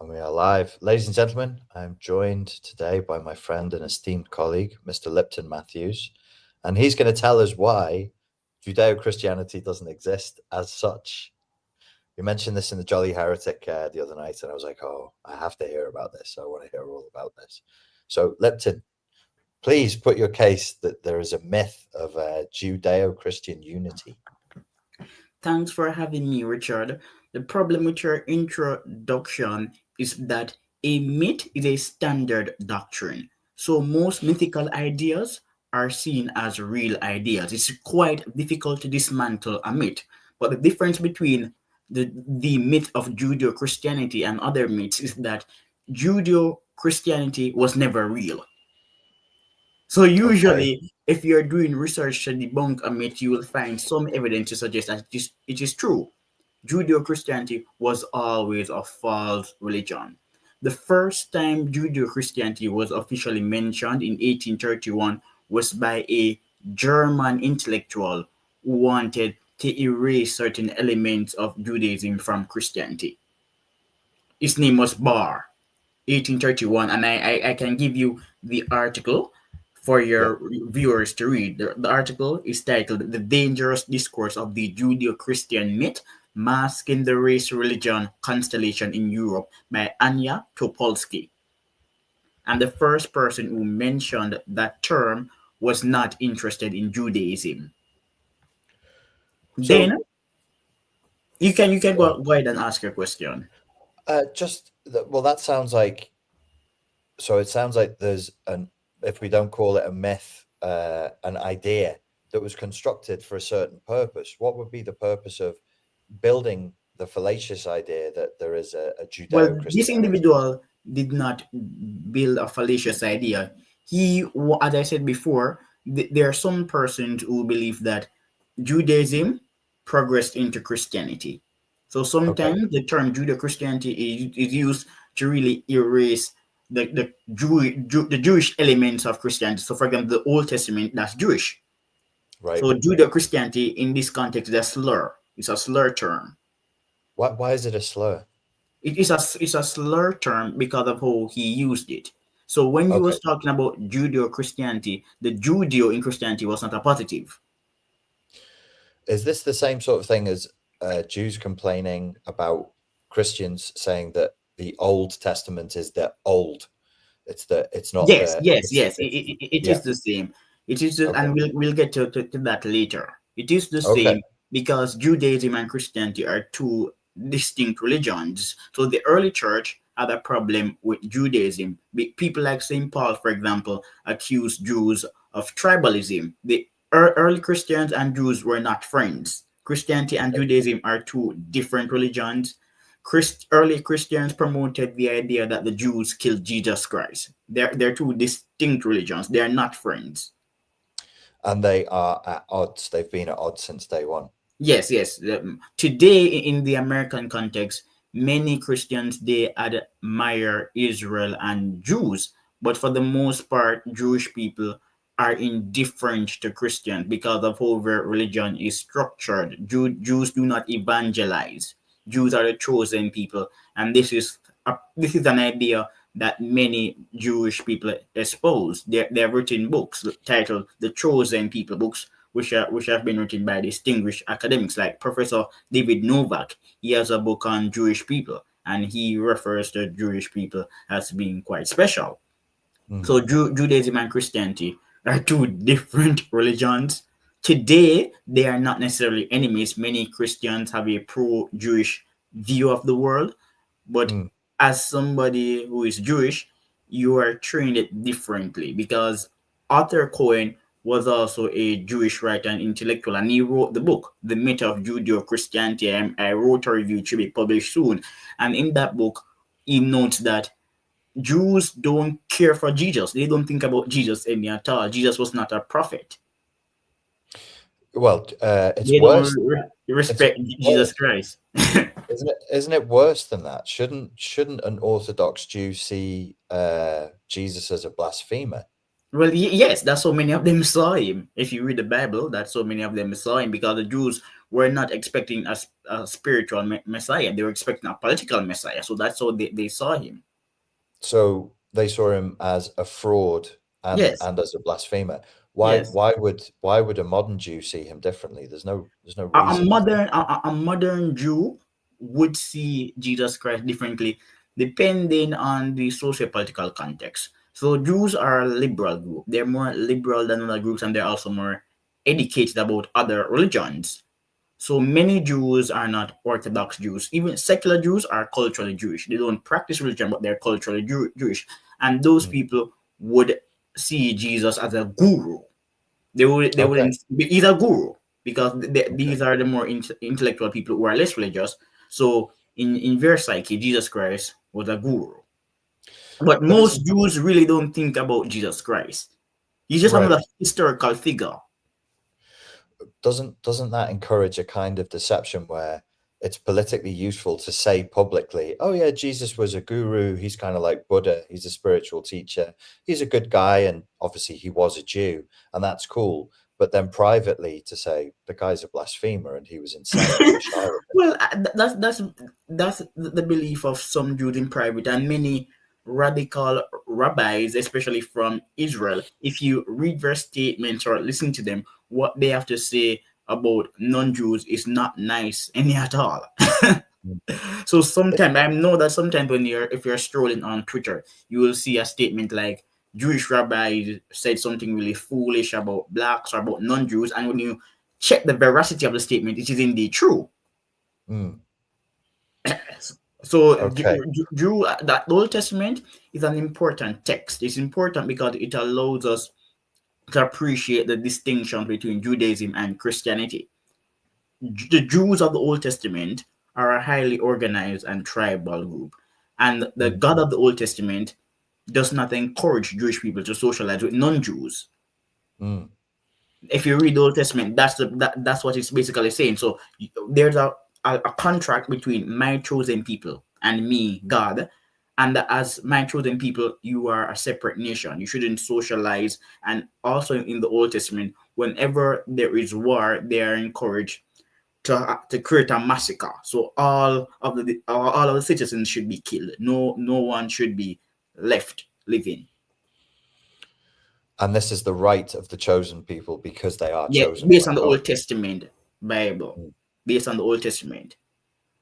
And we are live. Ladies and gentlemen, I'm joined today by my friend and esteemed colleague, Mr. Lipton Mathews, and he's going to tell us why Judeo-Christianity doesn't exist as such. You mentioned this in the Jolly Heretic the other night, and I was like, oh, I have to hear about this. I want to hear all about this. So, Lipton, please put your case that there is a myth of Judeo-Christian unity. Thanks for having me, Richard. The problem with your introduction is that a myth is a standard doctrine. So most mythical ideas are seen as real ideas. It's quite difficult to dismantle a myth. But the difference between the myth of Judeo-Christianity and other myths is that Judeo-Christianity was never real. So usually, if you're doing research to debunk a myth, you will find some evidence to suggest that it is true. Judeo-Christianity was always a false religion. The first time Judeo-Christianity was officially mentioned in 1831 was by a German intellectual who wanted to erase certain elements of Judaism from Christianity. His name was Barr, 1831, and I can give you the article for your viewers to read. The article is titled The Dangerous Discourse of the Judeo-Christian Myth, Masking the Race-Religion Constellation in Europe by Anya Topolsky. And the first person who mentioned that term was not interested in Judaism. So, then, you can go ahead and ask your question. That sounds like, so it sounds like there's if we don't call it a myth, an idea that was constructed for a certain purpose. What would be the purpose of building the fallacious idea that there is a Judeo-Christian? Well, this individual did not build a fallacious idea. He, as I said before, there are some persons who believe that Judaism progressed into Christianity. So sometimes the term Judeo-Christianity is used to really erase the Jewish elements of Christianity. So, for example, the Old Testament, that's Jewish. Right. So Judeo-Christianity in this context is a slur. It's a slur term. Why is it a slur? It's a slur term because of how he used it. So when he was talking about Judeo-Christianity, the Judeo in Christianity was not a positive. Is this the same sort of thing as Jews complaining about Christians saying that the Old Testament is the old? It's not. Yes. It is the same. It is, and we'll get to that later. It is the same because Judaism and Christianity are two distinct religions. So the early church had a problem with Judaism. People like St. Paul, for example, accused Jews of tribalism. The early Christians and Jews were not friends. Christianity and Judaism are two different religions. Early Christians promoted the idea that the Jews killed Jesus Christ. They're two distinct religions. They are not friends. And they are at odds. They've been at odds since day one. Yes. Today, in the American context, many Christians, they admire Israel and Jews. But for the most part, Jewish people are indifferent to Christians because of how their religion is structured. Jews do not evangelize. Jews are the chosen people, and this is an idea that many Jewish people espouse. They have written books titled "The Chosen People" books, which have been written by distinguished academics like Professor David Novak. He has a book on Jewish people, and he refers to Jewish people as being quite special. So Judaism and Christianity are two different religions. Today, they are not necessarily enemies. Many Christians have a pro-Jewish view of the world, but as somebody who is Jewish, you are trained it differently because Arthur Cohen was also a Jewish writer and intellectual, and he wrote the book, The Myth of Judeo-Christianity. I wrote a review, it should be published soon. And in that book, he notes that Jews don't care for Jesus. They don't think about Jesus any at all. Jesus was not a prophet. Well, it's worse. Respect Jesus Christ. Isn't it worse than that? Shouldn't an Orthodox Jew see Jesus as a blasphemer? Well, yes, that's so many of them saw him. If you read the Bible, that's so many of them saw him because the Jews were not expecting a spiritual Messiah. They were expecting a political Messiah. So that's how they saw him. So they saw him as a fraud Yes, and as a blasphemer. yes. Why would a modern Jew see him differently? There's no A reason. modern Jew would see Jesus Christ differently depending on the socio-political context. So Jews are a liberal group. They're more liberal than other groups, and they're also more educated about other religions. So many Jews are not Orthodox Jews. Even secular Jews are culturally Jewish. They don't practice religion, but they're culturally Jewish. And those Mm. people would see Jesus as a guru. They Okay, wouldn't. He's a guru because okay. these are the more intellectual people who are less religious. So in their psyche, Jesus Christ was a guru. But But isn't most Jews really don't think about Jesus Christ. He's just right? another historical figure. Doesn't that encourage a kind of deception where it's politically useful to say publicly, "Oh yeah, Jesus was a guru. He's kind of like Buddha. He's a spiritual teacher. He's a good guy, and obviously he was a Jew, and that's cool." But then privately to say the guy's a blasphemer and he was insane and a charlatan. Well, that's the belief of some Jews in private and many radical rabbis, especially from Israel. If you read their statements or listen to them, what they have to say about non-Jews is not nice any at all. Mm. So sometimes I know that sometimes when if you're strolling on Twitter, you will see a statement like Jewish rabbi said something really foolish about blacks or about non-Jews, and when you check the veracity of the statement, it is indeed true. Mm. So Okay. that Old Testament is an important text. It's important because it allows us to appreciate the distinction between Judaism and Christianity. The Jews of the Old Testament are a highly organized and tribal group, and the Mm. God of the Old Testament does not encourage Jewish people to socialize with non-Jews. Mm. If you read the Old Testament, that's what it's basically saying. So there's a contract between my chosen people and me, God, and as my chosen people, you are a separate nation. You shouldn't socialize. And also in the Old Testament, whenever there is war, they are encouraged to create a massacre. So all of the citizens should be killed. No one should be left living. And this is the right of the chosen people because they are Yeah, chosen based by on the God. Old Testament Bible, Mm. based on the Old Testament.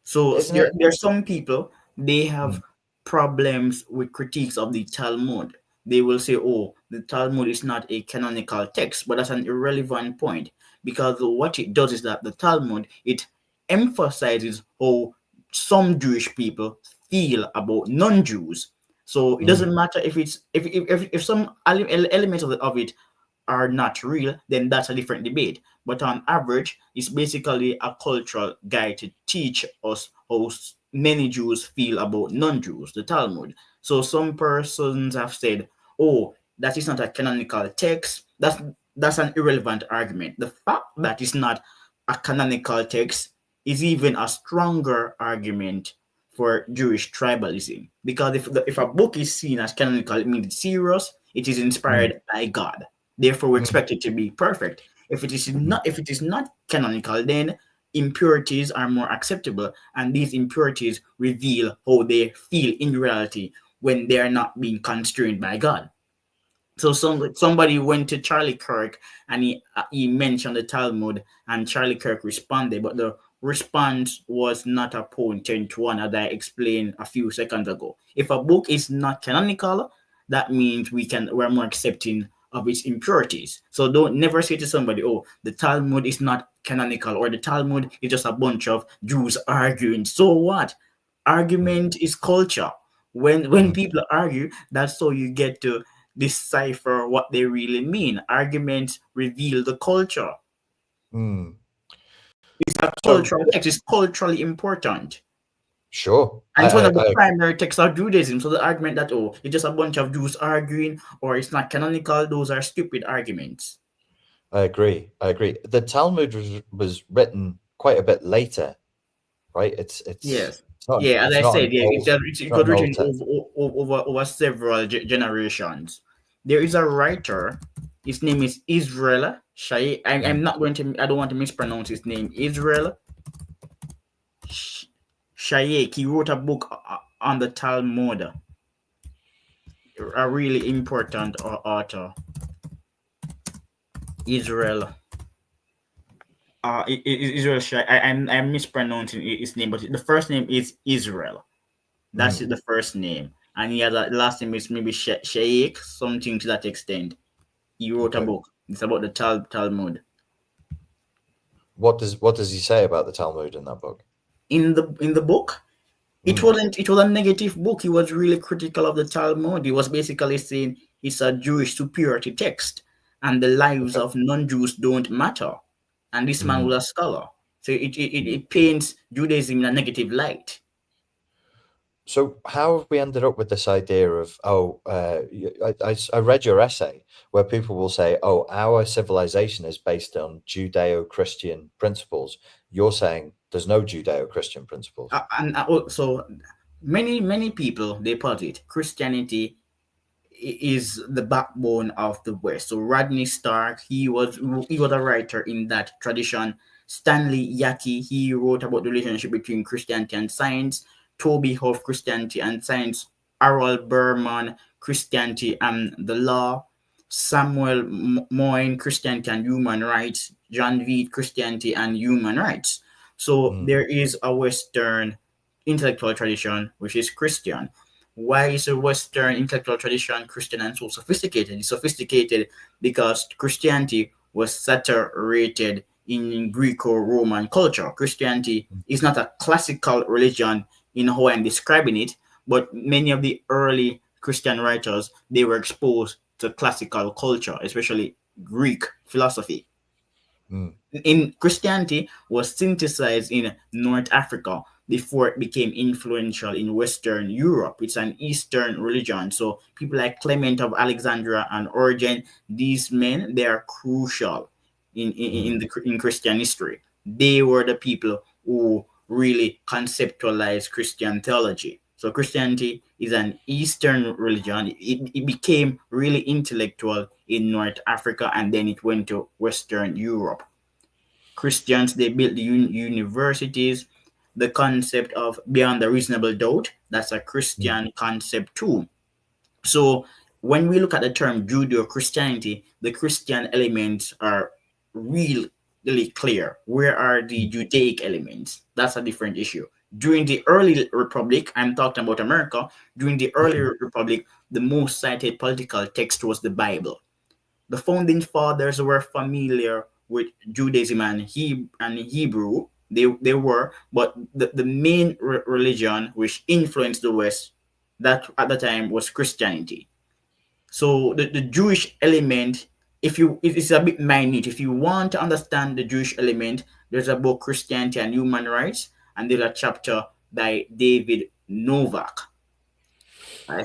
So Isn't it? there are some people they Mm. have problems with critiques of the Talmud. They will say, "Oh, the Talmud is not a canonical text," but that's an irrelevant point because what it does is that the Talmud it emphasizes how some Jewish people feel about non-Jews. So it Mm. doesn't matter if it's if some elements of it are not real, then that's a different debate. But on average, it's basically a cultural guide to teach us how many Jews feel about non-Jews, the Talmud. So some persons have said, "Oh, that is not a canonical text." That's an irrelevant argument. The fact that it's not a canonical text is even a stronger argument for Jewish tribalism. Because if a book is seen as canonical, it means it's serious, it is Mm. inspired by God. Therefore, we Mm. expect it to be perfect. Mhm. If it is not canonical, then impurities are more acceptable, and these impurities reveal how they feel in reality when they are not being constrained by God. So somebody went to Charlie Kirk and he mentioned the Talmud and Charlie Kirk responded, but the response was not a potent one, as I explained a few seconds ago. If a book is not canonical, that means we're more accepting of its impurities. So don't never say to somebody, "Oh, the Talmud is not canonical," or "the Talmud is just a bunch of Jews arguing." So what? Mm. Argument is culture. When Mm. people argue, that's how you get to decipher what they really mean. Arguments reveal the culture. Mm. It's a So cultural text. It's culturally important. sure, And it's one of the I agree. primary texts of Judaism. So the argument that, "Oh, it's just a bunch of Jews arguing or it's not canonical," those are stupid arguments. I agree. I agree. The Talmud was written quite a bit later, right? Yes. Not Yeah, as it's I not said, an yeah, old it it's got not an written old text. over several generations. There is a writer. His name is Israel Shai. I'm Mm. not going to. I don't want to mispronounce his name. Israel Shaykh. He wrote a book on the Talmud. A really important author. Israel. Israel Shaykh. I'm mispronouncing his name, but the first name is Israel. That's Mm. the first name, and he has a last name is maybe Shaykh, something to that extent. He wrote a Okay. book. It's about the Talmud. What does he say about the Talmud in that book? In the book, it Mm. wasn't. It was a negative book. He was really critical of the Talmud. He was basically saying it's a Jewish superiority text, and the lives Okay. of non-Jews don't matter. And this man Mm. was a scholar, so it paints Judaism in a negative light. So how have we ended up with this idea of I read your essay where people will say, oh, our civilization is based on Judeo-Christian principles. You're saying there's no Judeo-Christian principles. And also, many people they posit Christianity is the backbone of the West. So Rodney Stark, he was a writer in that tradition. Stanley Yaki, he wrote about the relationship between Christianity and science. Toby Huff, Christianity and science. Harold Berman, Christianity and the law. Samuel Moyne, Christianity and human rights. John Veed, Christianity and human rights. So Mm. there is a Western intellectual tradition which is Christian. Why is a Western intellectual tradition Christian and so sophisticated? It's sophisticated because Christianity was saturated in Greco-Roman culture. Christianity is not a classical religion in how I'm describing it, but many of the early Christian writers they were exposed to classical culture, especially Greek philosophy. Mm. In Christianity was synthesized in North Africa before it became influential in Western Europe. It's an Eastern religion. So people like Clement of Alexandria and Origen, these men, they are crucial Mm. in Christian history. They were the people who really conceptualized Christian theology. So Christianity is an Eastern religion. It became really intellectual in North Africa and then it went to Western Europe. Christians, they built the universities. The concept of beyond a reasonable doubt, that's a Mm. Christian concept too. So when we look at the term Judeo-Christianity, the Christian elements are really clear. Where are the Mm. Judaic elements? That's a different issue. During the early republic, I'm talking about America, during the early Mm. republic, the most cited political text was the Bible. The founding fathers were familiar with Judaism and Hebrew. They were, but the main religion which influenced the West that at the time was Christianity. So the Jewish element, if you it's a bit minute. If you want to understand the Jewish element, there's a book Christianity and Human Rights, and there's a chapter by David Novak.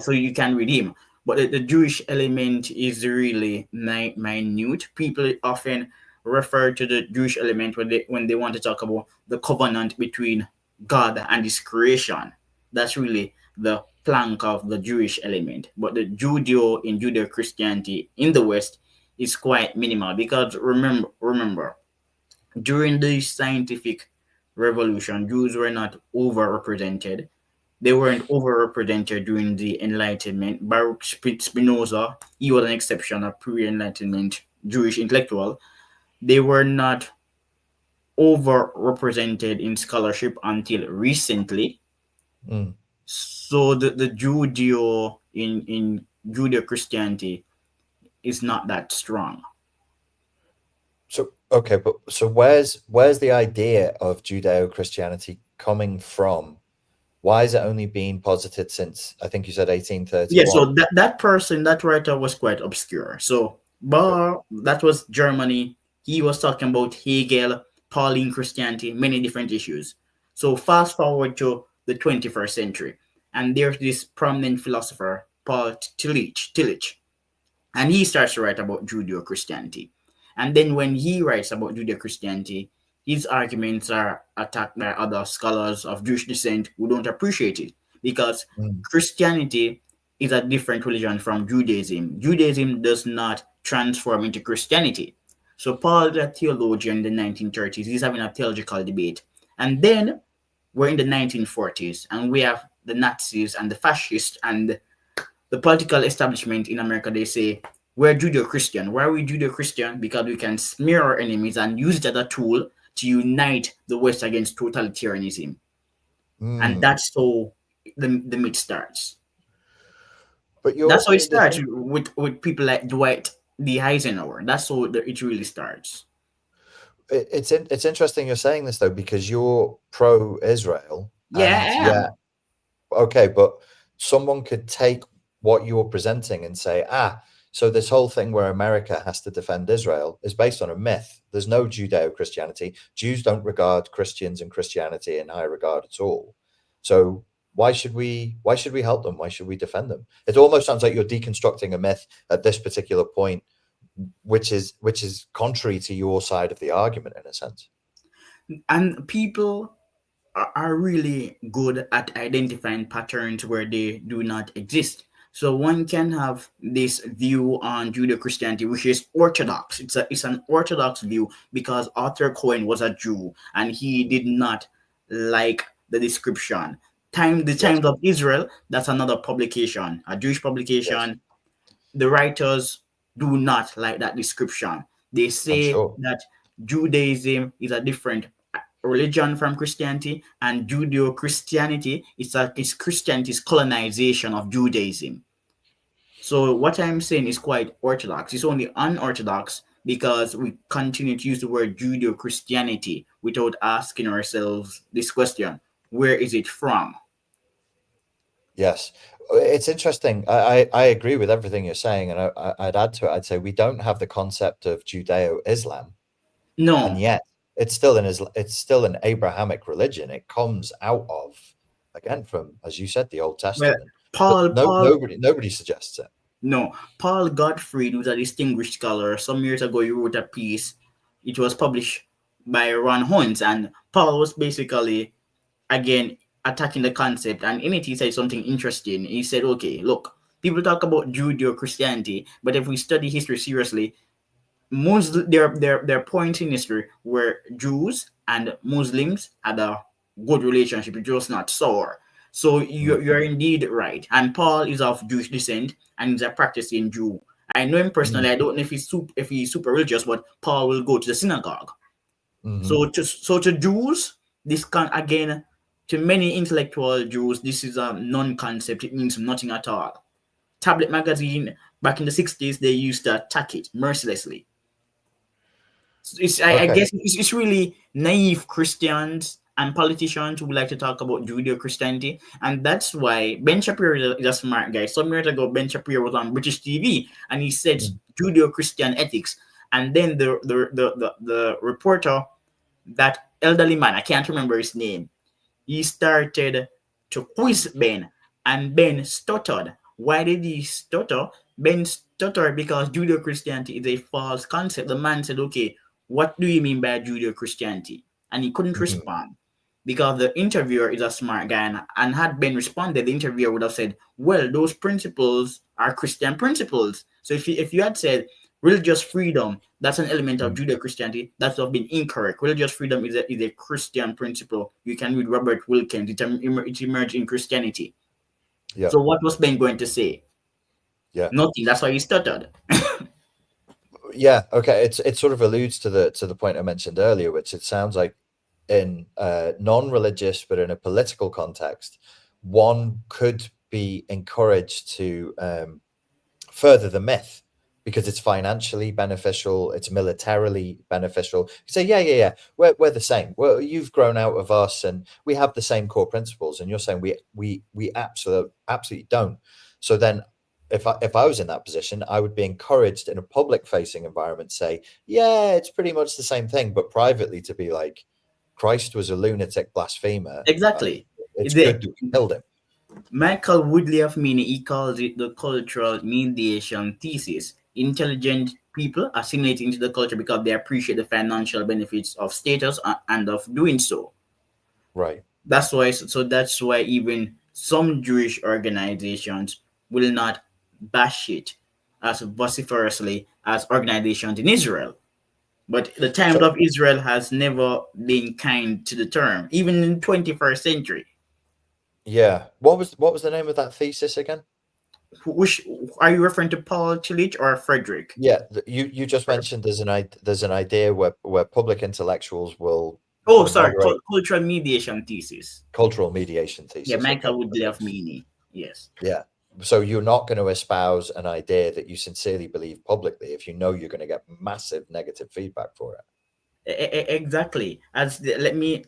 So you can read him. But the Jewish element is really minute. People often refer to the Jewish element when they want to talk about the covenant between God and His creation. That's really the plank of the Jewish element. But the Judeo-Christianity in the West is quite minimal because remember during the scientific revolution, Jews were not overrepresented. They weren't overrepresented during the Enlightenment. Baruch Spinoza, he was an exception, a pre-Enlightenment Jewish intellectual. They were not overrepresented in scholarship until recently. Mm. So the Judeo in Judeo Christianity is not that strong. So okay, but so where's the idea of Judeo-Christianity coming from? Why is it only been posited since I think you said Yeah, 1831? so that person, that writer was quite obscure. So Okay. Bar, that was Germany. He was talking about Hegel, Pauline Christianity, many different issues. So fast forward to the 21st century, and there's this prominent philosopher, Paul Tillich, and he starts to write about Judeo-Christianity. And then when he writes about Judeo-Christianity, his arguments are attacked by other scholars of Jewish descent who don't appreciate it because Mm. Christianity is a different religion from Judaism. Judaism does not transform into Christianity. So Paul, the theologian in the 1930s, he's having a theological debate. And then we're in the 1940s, and we have the Nazis and the fascists and the political establishment in America. They say, we're Judeo-Christian. Why are we Judeo-Christian? Because we can smear our enemies and use it as a tool to unite the West against totalitarianism. And that's how the myth starts. But that's how it starts with people like Dwight D. Eisenhower. That's how it really starts. It's interesting you're saying this, though, because you're pro-Israel. Yeah. Okay, but someone could take what you're presenting and say, so this whole thing where America has to defend Israel is based on a myth. There's no Judeo-Christianity. Jews don't regard Christians and Christianity in high regard at all. So why should we help them? Why should we defend them? It almost sounds like you're deconstructing a myth at this particular point, which is contrary to your side of the argument, in a sense. And people are really good at identifying patterns where they do not exist. So one can have this view on Judeo-Christianity, which is orthodox. It's an orthodox view because Arthur Cohen was a Jew and he did not like the description. The Times of Israel, that's another publication, a Jewish publication. Yes. The writers do not like that description. They say that Judaism is a different religion from Christianity, and Judeo-Christianity is Christianity's colonization of Judaism. So what I'm saying is quite orthodox. It's only unorthodox because we continue to use the word Judeo-Christianity without asking ourselves this question: where is it from? Yes, it's interesting. I agree with everything you're saying, and I'd add to it. I'd say we don't have the concept of Judeo-Islam. No, and yet it's still an Abrahamic religion. It comes out of, again, from, as you said, the Old Testament. Well, nobody suggests it. No, Paul Gottfried was a distinguished scholar. Some years ago, he wrote a piece. It was published by Ron Hunt, and Paul was basically, again, attacking the concept. And in it, he said something interesting. He said, okay, look, people talk about Judeo-Christianity, but if we study history seriously, their points in history where Jews and Muslims had a good relationship. It was not sour. So you're indeed right. And Paul is of Jewish descent and he's a practicing Jew. I know him personally. I don't know if he's super religious, but Paul will go to the synagogue. So to Jews, this can, again, to many intellectual Jews, this is a non-concept. It means nothing at all. Tablet magazine back in the 60s, they used to attack it mercilessly. I guess it's really naive Christians and politicians who like to talk about Judeo-Christianity, and that's why Ben Shapiro is a smart guy. Some years ago, Ben Shapiro was on British TV, and he said Judeo-Christian ethics. And then the reporter, that elderly man, I can't remember his name, he started to quiz Ben, and Ben stuttered. Why did he stutter? Ben stuttered because Judeo-Christianity is a false concept. The man said, okay, what do you mean by Judeo-Christianity? And he couldn't respond because the interviewer is a smart guy. And had Ben responded, the interviewer would have said, well, those principles are Christian principles. So if you had said religious freedom, that's an element of Judeo-Christianity, that would have been incorrect. Religious freedom is a Christian principle. You can read Robert Wilkins. It emerged in Christianity. Yeah. So what was Ben going to say? Yeah. Nothing. That's why he stuttered. Yeah. Okay. It sort of alludes to the point I mentioned earlier, which it sounds like in non-religious, but in a political context, one could be encouraged to further the myth because it's financially beneficial, it's militarily beneficial. You say, yeah, we're the same. Well, you've grown out of us, and we have the same core principles. And you're saying we absolutely don't. So then, if I was in that position, I would be encouraged in a public-facing environment say, yeah, it's pretty much the same thing, but privately to be like, Christ was a lunatic blasphemer. Exactly. It's good to killed him. Michael Woodley of Meany, he calls it the cultural mediation thesis. Intelligent people assimilate into the culture because they appreciate the financial benefits of status and of doing so. Right. That's why even some Jewish organizations will not bash it as vociferously as organizations in Israel. But the Times So of Israel has never been kind to the term, even in the 21st century. yeah, what was the name of that thesis again? Which are you referring to, Paul Tillich or Frederick? Yeah, you just mentioned there's an idea where public intellectuals will Oh, sort of sorry, moderate cultural mediation thesis. cultural mediation Yeah, thesis. Okay, Michael would okay, love meaning. Yes. yeah. So you're not going to espouse an idea that you sincerely believe publicly if you know you're going to get massive negative feedback for it. Exactly. Let me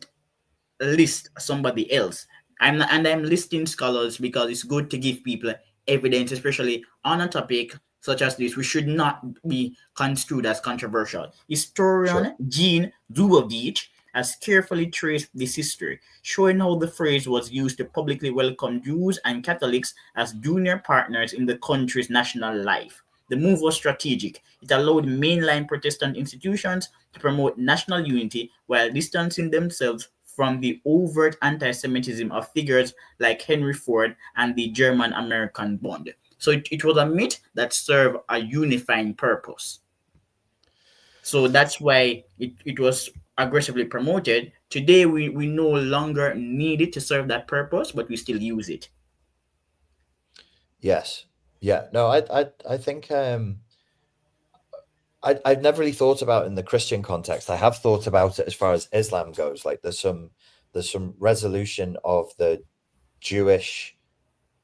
list somebody else. I'm listing scholars because it's good to give people evidence, especially on a topic such as this, which should not be construed as controversial. Sure. Historian Jean Zubovich has carefully traced this history, showing how the phrase was used to publicly welcome Jews and Catholics as junior partners in the country's national life. The move was strategic. It allowed mainline Protestant institutions to promote national unity while distancing themselves from the overt anti Semitism of figures like Henry Ford and the German American Bond. So it was a myth that served a unifying purpose. So that's why it was aggressively promoted. Today, we no longer need it to serve that purpose, but we still use it. Yes. Yeah. No, I think I've never really thought about it in the Christian context. I have thought about it as far as Islam goes. Like there's some resolution of the Jewish,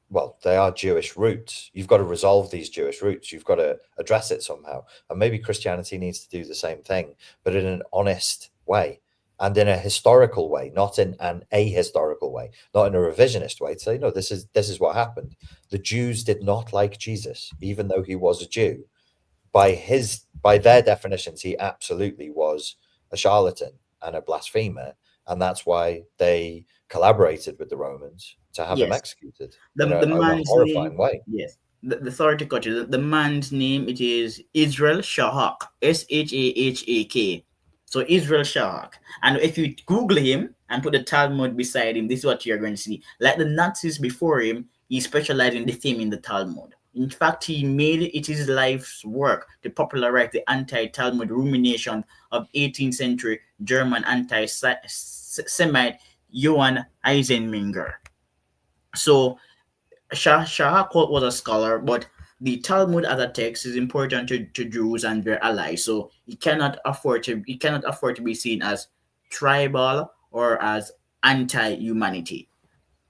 well, they are Jewish roots. You've got to resolve these Jewish roots. You've got to address it somehow. And maybe Christianity needs to do the same thing, but in an honest way and in a historical way, not in an ahistorical way, not in a revisionist way. To say, no, this is what happened. The Jews did not like Jesus, even though he was a Jew. By their definitions, he absolutely was a charlatan and a blasphemer, and that's why they collaborated with the Romans to have him Yes. executed The in a man's name, horrifying way. yes. Sorry to cut you. The man's name, it is Israel Shahak, Shahak. So Israel Shahak. And if you Google him and put the Talmud beside him, this is what you're going to see. Like the Nazis before him, he specialized in defaming the Talmud. In fact, he made it his life's work to popularize the anti-Talmud rumination of 18th century German anti-Semite Johann Eisenmenger. So Shahak was a scholar, but the Talmud as a text is important to Jews and their allies. So it cannot afford to be seen as tribal or as anti-humanity.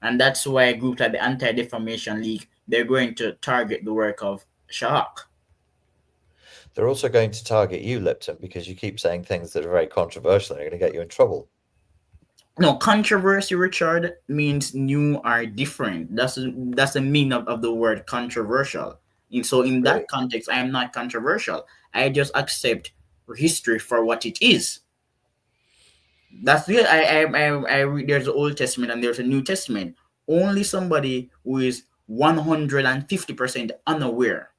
And that's why groups like the Anti-Defamation League, they're going to target the work of Shahak. They're also going to target you, Lipton, because you keep saying things that are very controversial and are going to get you in trouble. No, controversy, Richard, means new are different. That's the meaning of the word controversial. And so in Really? that context, I am not controversial. I just accept history for what it is. That's it. I read, there's the Old Testament and there's a New Testament. Only somebody who is 150% unaware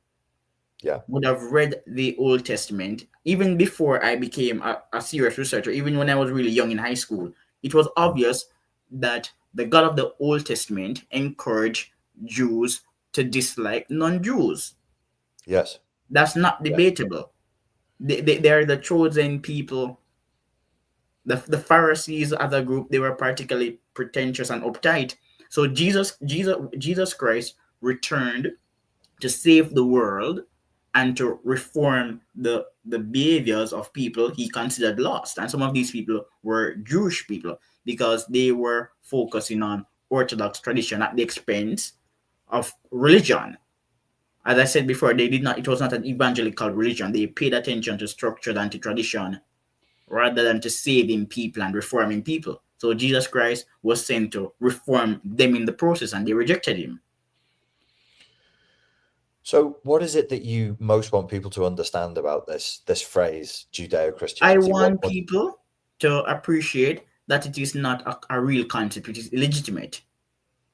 Yeah. would have read the Old Testament even before I became a serious researcher, even when I was really young in high school. It was obvious that the God of the Old Testament encouraged Jews to dislike non Jews. Yes. That's not Yeah. debatable. They are the chosen people. The Pharisees as a group, they were particularly pretentious and uptight. So Jesus Christ returned to save the world and to reform the behaviors of people he considered lost. And some of these people were Jewish people because they were focusing on Orthodox tradition at the expense of religion. As I said before, it was not an evangelical religion. They paid attention to structure and to tradition rather than to saving people and reforming people. So Jesus Christ was sent to reform them in the process and they rejected him. So, what is it that you most want people to understand about this phrase, I Judeo-Christianity? want What? people to appreciate that it is not a real concept, it is illegitimate.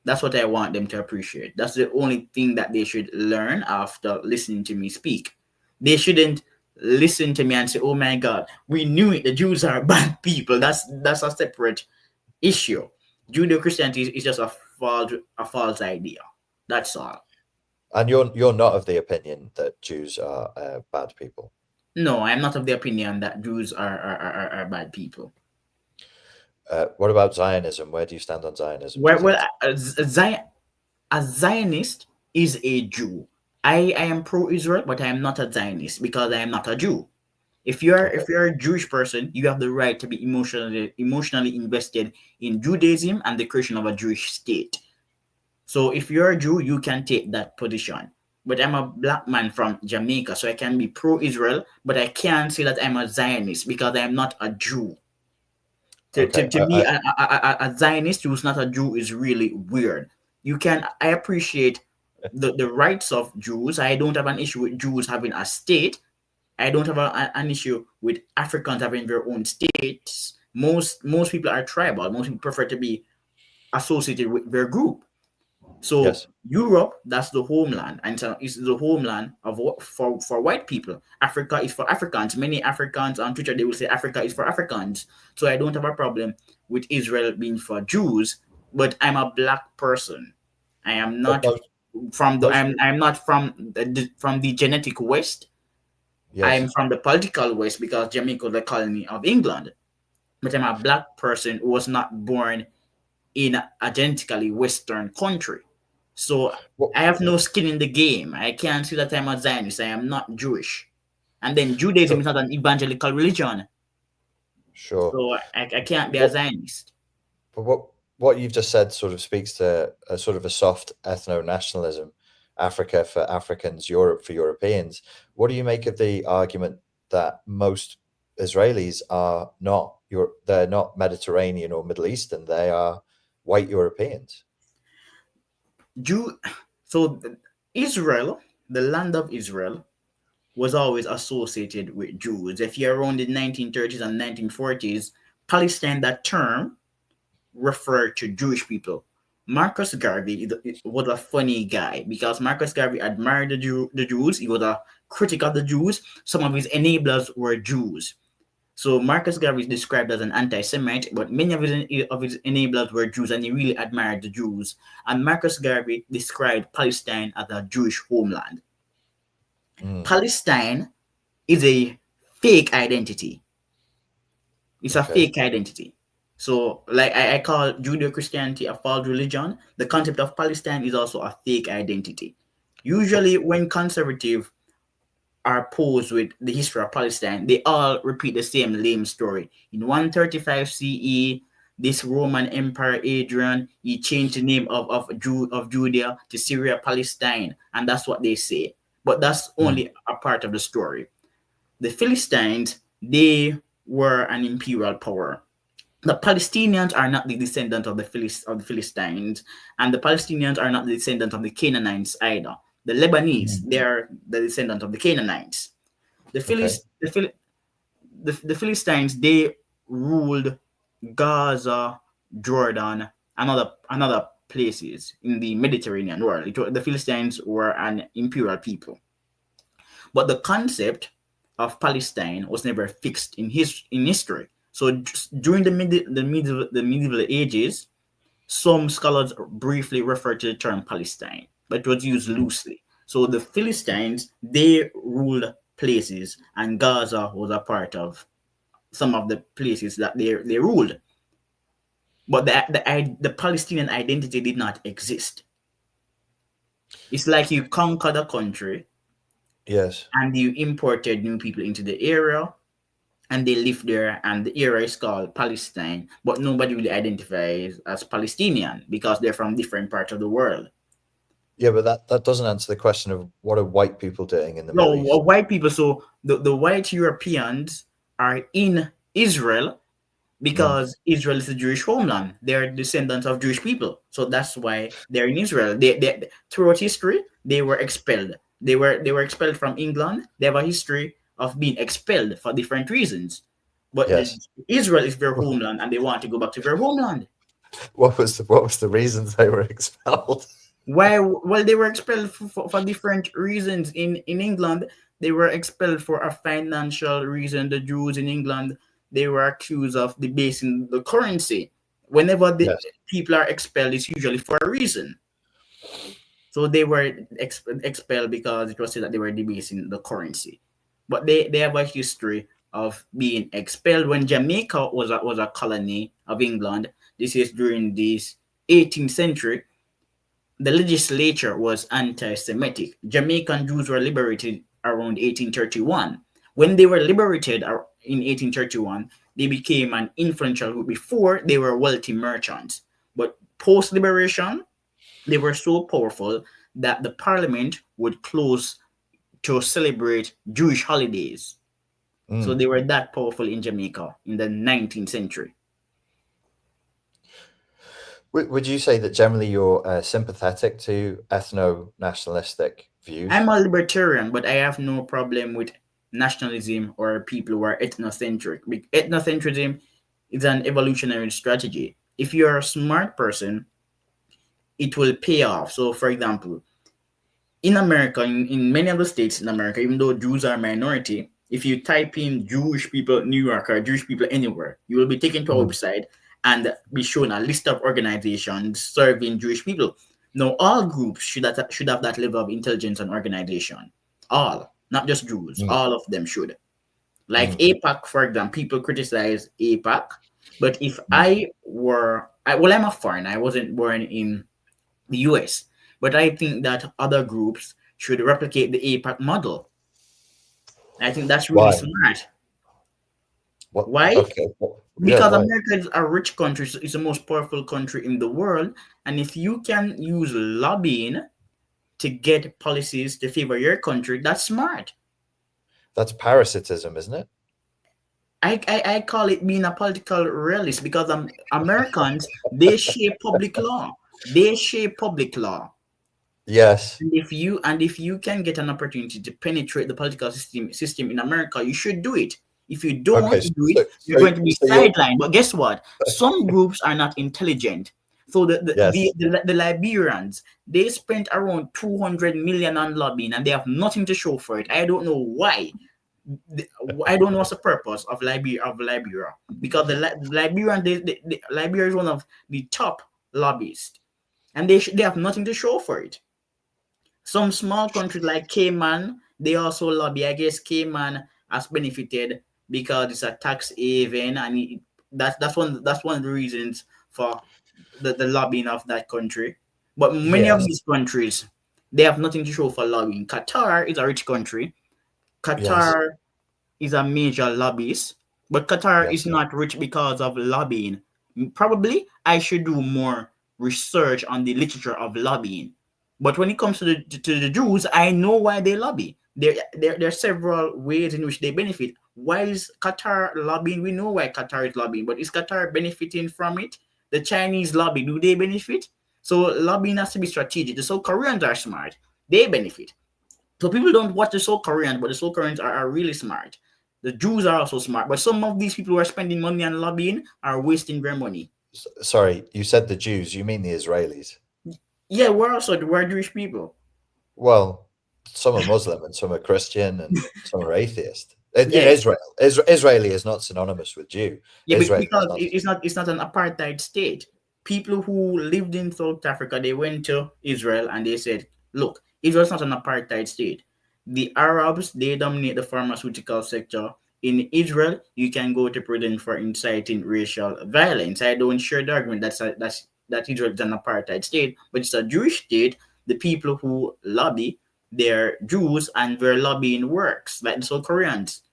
That's what I want them to appreciate. That's the only thing that they should learn after listening to me speak. They shouldn't listen to me and say, "Oh my God, we knew it. The Jews are bad people." That's a separate issue. Judeo-Christianity is just a false idea. That's all. And you're not of the opinion that Jews are bad people. No, I'm not of the opinion that Jews are bad people. What about Zionism? Where do you stand on Zionism? Do you Well, think a Zionist is a Jew. I am pro-Israel, but I am not a Zionist because I am not a Jew. If you're a Jewish person, you have the right to be emotionally invested in Judaism and the creation of a Jewish state. So if you're a Jew, you can take that position. But I'm a black man from Jamaica, so I can be pro-Israel, but I can't say that I'm a Zionist because I am not a Jew. To be a Zionist who's not a Jew is really weird. I appreciate the rights of Jews. I don't have an issue with Jews having a state. I don't have an issue with Africans having their own states. Most people are tribal. Most people prefer to be associated with their group. So yes. Europe, that's the homeland, and so it's the homeland of for white people. Africa is for Africans. Many Africans on Twitter they will say Africa is for Africans. So I don't have a problem with Israel being for Jews, but I'm a black person. I am not I'm not from the genetic West. Yes. I'm from the political West because Jamaica is a colony of England. But I'm a black person who was not born in a genetically Western country. So I have no skin in the game. I can't say that I'm a Zionist. I am not Jewish. And then Judaism is not an evangelical religion. Sure. So I can't be a Zionist. But what you've just said sort of speaks to a sort of a soft ethno-nationalism. Africa for Africans, Europe for Europeans. What do you make of the argument that most Israelis are not they're not Mediterranean or Middle Eastern, they are white Europeans? So Israel, the land of Israel, was always associated with Jews. If you're around the 1930s and 1940s, Palestine, that term referred to Jewish people. Marcus Garvey was a funny guy because Marcus Garvey admired the Jews. He was a critic of the Jews. Some of his enablers were Jews. So Marcus Garvey is described as an anti-Semite, but many of his enablers were Jews, and he really admired the Jews. And Marcus Garvey described Palestine as a Jewish homeland. Palestine is a fake identity. It's a fake identity. So, like I call Judeo-Christianity a false religion, the concept of Palestine is also a fake identity. Usually, when conservatives are posed with the history of Palestine, they all repeat the same lame story. In 135 CE, this Roman Emperor Adrian, he changed the name of Judea to Syria Palestine, and that's what they say. But that's only a part of the story. The Philistines, they were an imperial power. The Palestinians are not the descendants of the Philistines, and the Palestinians are not the descendants of the Canaanites either. The Lebanese, they are the descendants of the Canaanites. The Philistines, they ruled Gaza, Jordan, and other places in the Mediterranean world. The Philistines were an imperial people. But the concept of Palestine was never fixed in history. So during the medieval ages, some scholars briefly refer to the term Palestine, but it was used loosely. So the Philistines, they ruled places, and Gaza was a part of some of the places that they ruled. But the Palestinian identity did not exist. It's like you conquered a country, yes, and you imported new people into the area, and they live there, and the area is called Palestine, but nobody really identifies as Palestinian because they're from different parts of the world. Yeah, but that doesn't answer the question of what are white people doing in the Middle East? White people, so the white Europeans are in Israel because Israel is a Jewish homeland. They're descendants of Jewish people. So that's why they're in Israel. They throughout history, they were expelled. They were expelled from England. They have a history of being expelled for different reasons. But Israel is their homeland, and they want to go back to their homeland. What was the reasons they were expelled? Why? Well, they were expelled for different reasons. In England, they were expelled for a financial reason. The Jews in England, they were accused of debasing the currency. Whenever the people are expelled, it's usually for a reason. So they were expelled because it was said that they were debasing the currency. But they have a history of being expelled. When Jamaica was a colony of England, this is during this 18th century, the legislature was anti-Semitic. Jamaican Jews were liberated around 1831. When they were liberated in 1831, they became an influential group. Before, they were wealthy merchants. But post-liberation, they were so powerful that the parliament would close to celebrate Jewish holidays. So they were that powerful in Jamaica in the 19th century. Would you say that generally you're sympathetic to ethno-nationalistic views? I'm a libertarian, but I have no problem with nationalism or people who are ethnocentric. Ethnocentrism is an evolutionary strategy. If you're a smart person, it will pay off. So, for example, in America, in many of the states in America, even though Jews are a minority, if you type in Jewish people New York or Jewish people anywhere, you will be taken to a website and be shown a list of organizations serving Jewish people. Now, all groups should have that level of intelligence and organization. All, not just Jews. All of them should. Like APAC, for example, people criticize APAC, but if I'm a foreigner. I wasn't born in the US, but I think that other groups should replicate the APAC model. I think that's really smart. Why? Okay. Because America is a rich country, so it's the most powerful country in the world. And if you can use lobbying to get policies to favor your country, that's smart. That's parasitism, isn't it? I call it being a political realist, because Americans, they shape public law. They shape public law. Yes. And if you can get an opportunity to penetrate the political system in America, you should do it. If you don't do it, you're going to be sidelined. But guess what? Some groups are not intelligent. So the Liberians, they spent around 200 million on lobbying, and they have nothing to show for it. I don't know why. I don't know what's the purpose of Liberia, because the Liberia is one of the top lobbyists, and they have nothing to show for it. Some small countries like Cayman, they also lobby. I guess Cayman has benefited because it's a tax haven, and that's one of the reasons for the lobbying of that country. But many of these countries, they have nothing to show for lobbying. Qatar is a rich country. Qatar is a major lobbyist, but Qatar is not rich because of lobbying. Probably I should do more research on the literature of lobbying. But when it comes to the Jews, I know why they lobby. There are several ways in which they benefit. Why is Qatar lobbying? We know why Qatar is lobbying, but is Qatar benefiting from it? The Chinese lobby, do they benefit? So lobbying has to be strategic. The South Koreans are smart. They benefit. So people don't watch the South Koreans, but the South Koreans are really smart. The Jews are also smart, but some of these people who are spending money on lobbying are wasting their money. Sorry, you said the Jews. You mean the Israelis? Yeah, we're Jewish people. Well, some are Muslim and some are Christian and some are atheist. In Israel, Israeli is not synonymous with Jew. Yeah, because it's not an apartheid state. People who lived in South Africa, they went to Israel and they said, look, Israel's not an apartheid state. The Arabs, they dominate the pharmaceutical sector. In Israel, you can go to prison for inciting racial violence. I don't share the argument that Israel is an apartheid state, but it's a Jewish state. The people who lobby, they're Jews, and their lobbying works, like the South Koreans.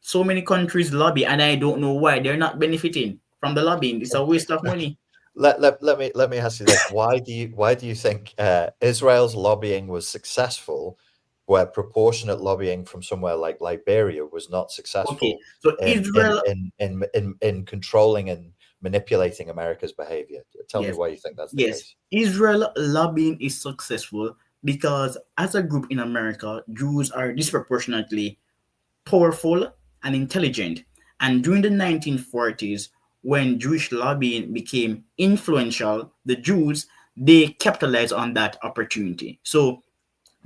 So many countries lobby, and I don't know why. They're not benefiting from the lobbying. It's a waste of money. Let me ask you this: why do you think Israel's lobbying was successful, where proportionate lobbying from somewhere like Liberia was not successful? Okay, so Israel in controlling and manipulating America's behavior. Tell me why you think that's the case. Israel lobbying is successful because as a group in America, Jews are disproportionately powerful and intelligent. And during the 1940s, when Jewish lobbying became influential, the Jews, they capitalized on that opportunity. So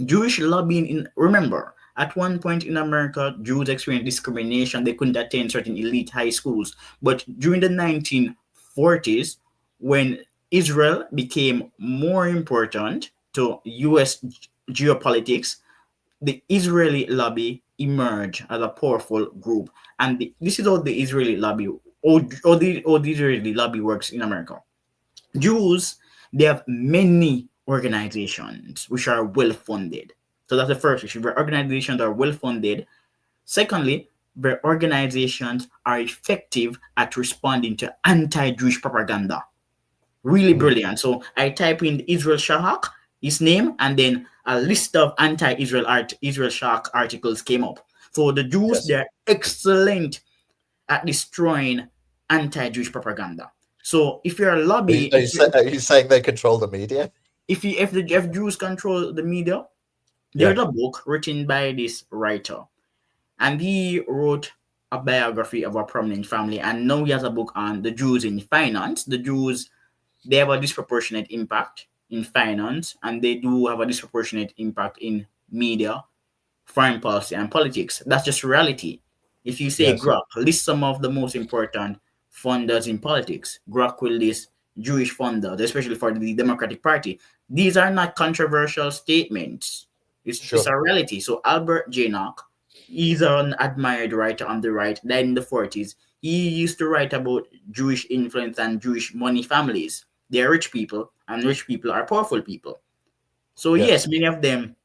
Jewish lobbying, remember, at one point in America, Jews experienced discrimination. They couldn't attend certain elite high schools. But during the 1940s, when Israel became more important, to U.S. geopolitics, the Israeli lobby emerged as a powerful group, and this is how the Israeli lobby or the Israeli lobby works in America. Jews, they have many organizations which are well funded. So that's the first issue. Their organizations are well funded. Secondly, their organizations are effective at responding to anti-Jewish propaganda. Really brilliant. So I type in Israel Shahak, his name, and then a list of Israel Shahak articles came up. So the Jews, Yes. they're excellent at destroying anti-Jewish propaganda. So if you're a lobby, Are you saying they control the media? if Jews control the media, there's a book written by this writer, and he wrote a biography of a prominent family, and now he has a book on the Jews in finance. The Jews, they have a disproportionate impact in finance, and they do have a disproportionate impact in media, foreign policy, and politics. That's just reality. If you say Yes. Grok, list some of the most important funders in politics. Grok will list Jewish funders, especially for the Democratic Party. These are not controversial statements. It's a reality. So Albert Janock, he's an admired writer on the right, died in the 40s. He used to write about Jewish influence and Jewish money families. They are rich people, and rich people are powerful people. So yes, many of them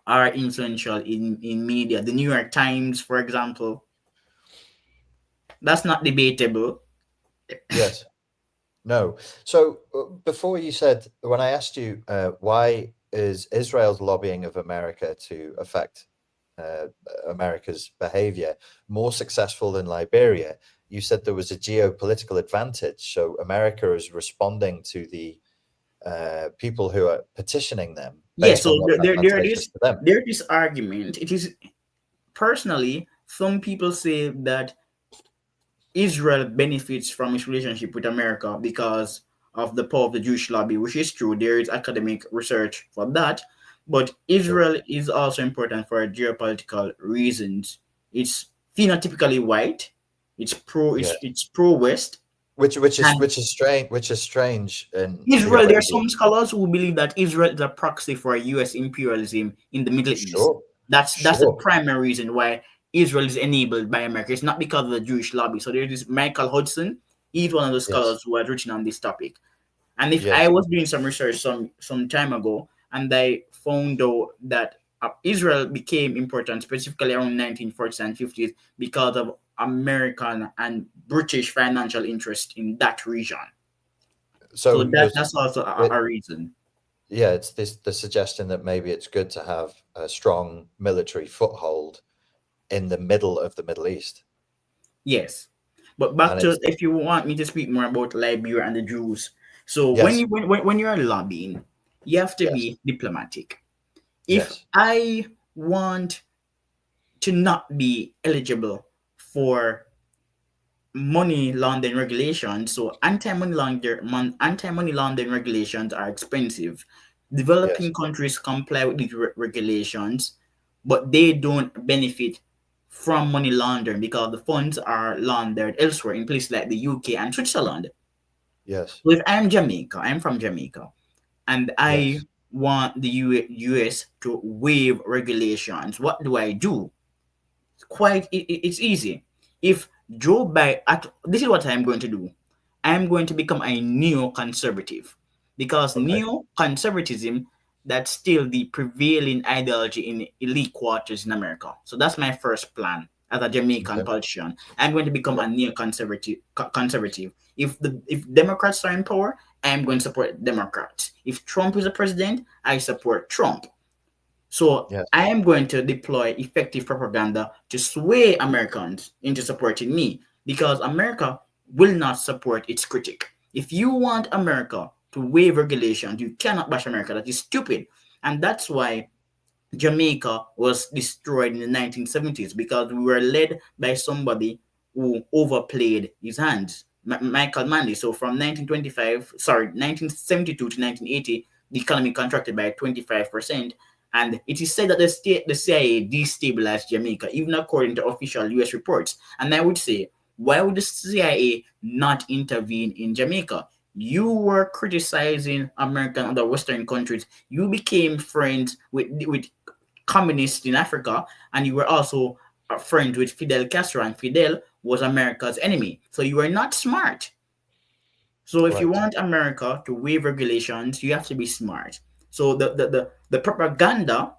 are influential in media. The New York Times, for example, that's not debatable. Yes. No. So before you said, when I asked you why is Israel's lobbying of America to affect America's behavior more successful than Liberia, you said there was a geopolitical advantage. So America is responding to the people who are petitioning them based on what advantageous to them. There is argument. It is personally, some people say that Israel benefits from its relationship with America because of the power of the Jewish lobby, which is true. There is academic research for that. But Israel is also important for geopolitical reasons. It's phenotypically white. It's pro West. Which is strange. In Israel, there are some scholars who believe that Israel is a proxy for U.S. imperialism in the Middle East. That's the primary reason why Israel is enabled by America. It's not because of the Jewish lobby. So there's this Michael Hudson. He's one of the scholars who has written on this topic. And if I was doing some research some time ago, and I found out that Israel became important specifically around 1940s and 50s because of American and British financial interest in that region. So that's also a reason. Yeah, it's the suggestion that maybe it's good to have a strong military foothold in the middle of the Middle East. Yes. But back to, if you want me to speak more about Liberia and the Jews. So when you're lobbying, you have to be diplomatic. If I want to not be eligible for money laundering regulations, so anti-money laundering regulations are expensive. Developing countries comply with these regulations, but they don't benefit from money laundering because the funds are laundered elsewhere in places like the UK and Switzerland. Yes. So if I'm from Jamaica, and I want the US to waive regulations, what do? It's easy. If Joe Biden, this is what I'm going to do. I'm going to become a neoconservative because neoconservatism, that's still the prevailing ideology in elite quarters in America. So that's my first plan as a Jamaican politician. I'm going to become a neoconservative. Conservative. If Democrats are in power, I'm going to support Democrats. If Trump is the president, I support Trump. So I am going to deploy effective propaganda to sway Americans into supporting me because America will not support its critic. If you want America to waive regulations, you cannot bash America. That is stupid. And that's why Jamaica was destroyed in the 1970s because we were led by somebody who overplayed his hands, Michael Manley. So from 1972 to 1980, the economy contracted by 25%. And it is said that the CIA destabilized Jamaica, even according to official US reports. And I would say, why would the CIA not intervene in Jamaica? you were criticizing American and other Western countries. You became friends with communists in Africa, and you were also friends with Fidel Castro, and Fidel was America's enemy. So you are not smart. So if you Right. want America to waive regulations, you have to be smart. So the propaganda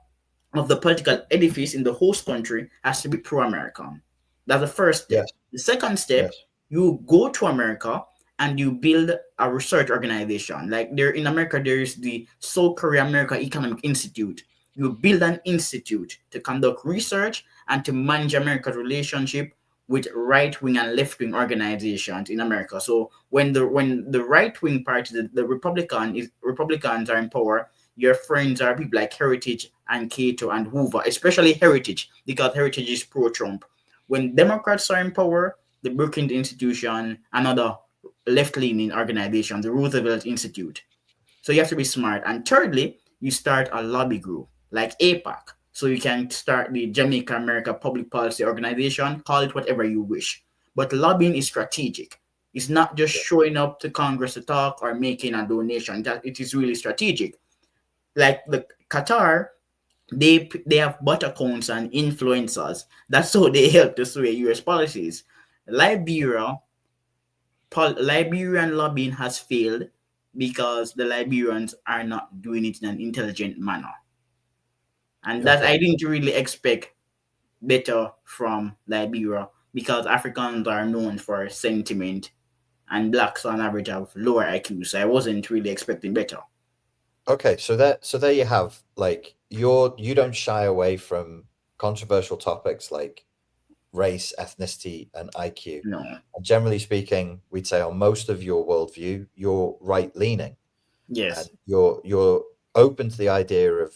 of the political edifice in the host country has to be pro-American. That's the first step. Yes. The second step, Yes. you go to America and you build a research organization. Like there in America, there is the South Korea America Economic Institute. You build an institute to conduct research and to manage America's relationship with right wing and left wing organizations in America. So when the right wing party, the Republicans are in power, your friends are people like Heritage and Cato and Hoover, especially Heritage, because Heritage is pro-Trump. When Democrats are in power, the Brookings Institution, another left-leaning organization, the Roosevelt Institute. So you have to be smart. And thirdly, you start a lobby group like APAC. So you can start the Jamaica America Public Policy Organization, call it whatever you wish. But lobbying is strategic. It's not just showing up to Congress to talk or making a donation. That it is really strategic. Like the Qatar, they have bot accounts and influencers. That's how they help to sway US policies. Liberia, Liberian lobbying has failed because the Liberians are not doing it in an intelligent manner. And that Okay. I didn't really expect better from Liberia because Africans are known for sentiment and blacks on average have lower IQ. So I wasn't really expecting better. Okay. So there you have, like, you don't shy away from controversial topics like race, ethnicity, and IQ. No. And generally speaking, we'd say on most of your worldview, you're right leaning, and Yes. you're open to the idea of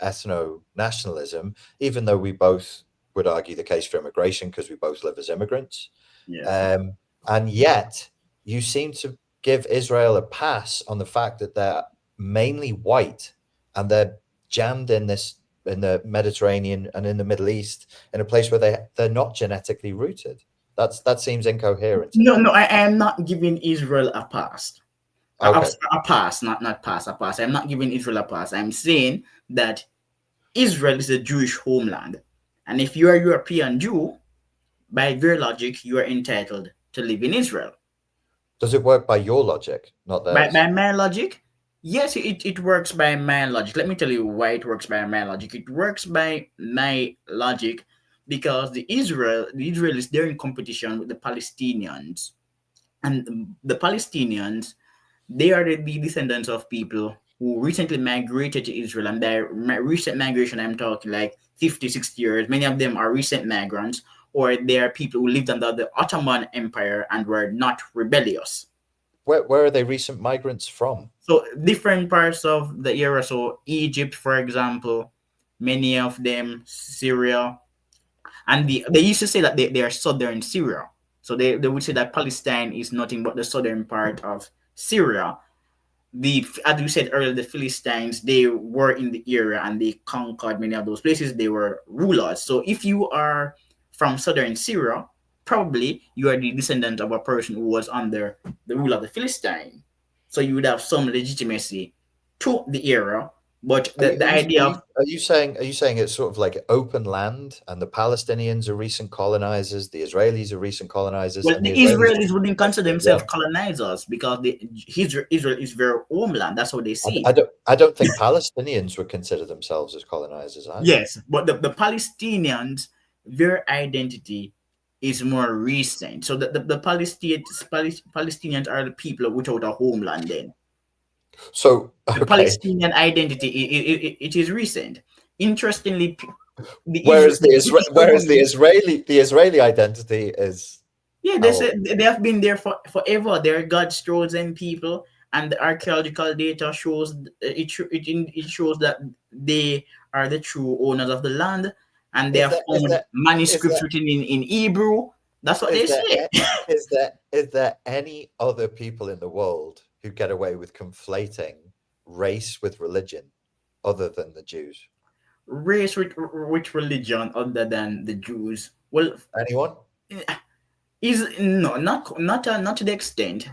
ethno nationalism, even though we both would argue the case for immigration because we both live as immigrants. Yes. Um, and yet, you seem to give Israel a pass on the fact that they're mainly white and they're jammed in the Mediterranean and in the Middle East in a place where they're not genetically rooted. That seems incoherent to No, me. no, I am not giving Israel a pass. Okay. A pass, not pass, a pass. I'm not giving Israel a pass. I'm saying that Israel is a Jewish homeland. And if you are a European Jew, by their logic, you are entitled to live in Israel. Does it work by your logic, not theirs? By my logic, yes, it works by my logic. Let me tell you why it works by my logic. It works by my logic because the Israelis, they're in competition with the Palestinians. And the Palestinians, they are the descendants of people who recently migrated to Israel. And by recent migration, I'm talking like 50, 60 years. Many of them are recent migrants, or they are people who lived under the Ottoman Empire and were not rebellious. Where are they recent migrants from? So different parts of the era. So Egypt, for example, many of them, Syria, and they used to say that they are southern Syria. So they would say that Palestine is nothing but the southern part of Syria. The As you said earlier, the Philistines, they were in the area and they conquered many of those places. They were rulers. So if you are from southern Syria, probably you are the descendant of a person who was under the rule of the Philistine. So you would have some legitimacy to the era. But the idea of Are you saying it's sort of like open land and the Palestinians are recent colonizers, the Israelis are recent colonizers, well, and the the Israelis Israelis wouldn't consider themselves yeah. colonizers because Israel is their homeland. That's how they see it. I don't think Palestinians would consider themselves as colonizers either. Yes, but the Palestinians, their identity is more recent. So the Palestinians are the people without a homeland then. So The okay, Palestinian identity, it is recent. Interestingly, whereas the Israeli identity is yeah, they how said old? they have been there forever. They're God's chosen people, and the archaeological data shows it shows that they are the true owners of the land, and they Is have that is found that is manuscripts that written in Hebrew. That's what is they there say. is there any other people in the world who get away with conflating race with religion other than the Jews? Race with religion other than the Jews. Well, Anyone? is no, not to the extent.